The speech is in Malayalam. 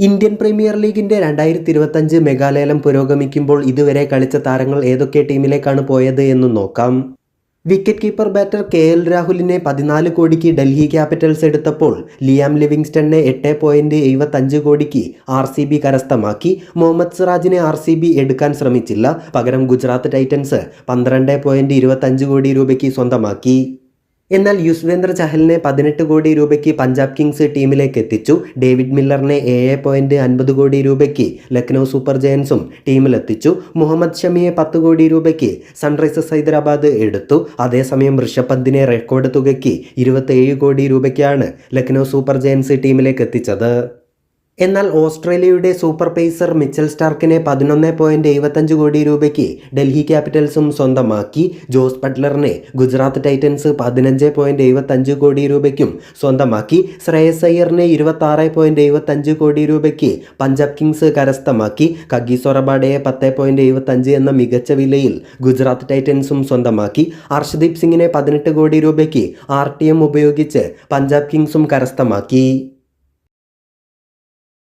ഇന്ത്യൻ പ്രീമിയർ ലീഗിന്റെ 2025 മെഗാലേലം പുരോഗമിക്കുമ്പോൾ ഇതുവരെ കളിച്ച താരങ്ങൾ ഏതൊക്കെ ടീമിലേക്കാണ് പോയത് എന്ന് നോക്കാം. വിക്കറ്റ് കീപ്പർ ബാറ്റർ KL രാഹുലിനെ 14 കോടിക്ക് ഡൽഹി ക്യാപിറ്റൽസ് എടുത്തപ്പോൾ ലിയാം ലിവിങ്സ്റ്റണിനെ 8.75 കോടിക്ക് RCB കരസ്ഥമാക്കി. മുഹമ്മദ് സിറാജിനെ RCB എടുക്കാൻ ശ്രമിച്ചില്ല. പകരം ഗുജറാത്ത് ടൈറ്റൻസ് 12.25 കോടി രൂപയ്ക്ക് സ്വന്തമാക്കി. എന്നാൽ യുസ്വേന്ദ്ര ചഹലിനെ 18 കോടി രൂപയ്ക്ക് പഞ്ചാബ് കിങ്സ് ടീമിലേക്ക് എത്തിച്ചു. ഡേവിഡ് മില്ലറിനെ 7.50 കോടി രൂപയ്ക്ക് ലക്നൗ സൂപ്പർ ജയൻസും ടീമിലെത്തിച്ചു. മുഹമ്മദ് ഷമിയെ 10 കോടി രൂപയ്ക്ക് സൺറൈസേഴ്സ് ഹൈദരാബാദ് എടുത്തു. അതേസമയം ഋഷഭ് പന്തിനെ റെക്കോർഡ് തുകയ്ക്ക് 27 കോടി രൂപയ്ക്കാണ് ലക്നൗ സൂപ്പർ ജയൻസ് ടീമിലേക്ക് എത്തിച്ചത്. എന്നാൽ ഓസ്ട്രേലിയയുടെ സൂപ്പർ പേസർ മിച്ചൽ സ്റ്റാർക്കിനെ 11.75 കോടി രൂപയ്ക്ക് ഡൽഹി ക്യാപിറ്റൽസും സ്വന്തമാക്കി. ജോസ് ബട്ട്ലറിനെ ഗുജറാത്ത് ടൈറ്റൻസ് 15.75 കോടി രൂപയ്ക്കും സ്വന്തമാക്കി. ശ്രേയസ് അയ്യറിനെ 26.75 കോടി രൂപയ്ക്ക് പഞ്ചാബ് കിങ്സ് കരസ്ഥമാക്കി. കഗീസോ റബാഡയെ 10.75 എന്ന മികച്ച വിലയിൽ ഗുജറാത്ത് ടൈറ്റൻസും സ്വന്തമാക്കി. അർഷദീപ് സിംഗിനെ 18 കോടി രൂപയ്ക്ക് RTM ഉപയോഗിച്ച് പഞ്ചാബ് കിങ്സും കരസ്ഥമാക്കി.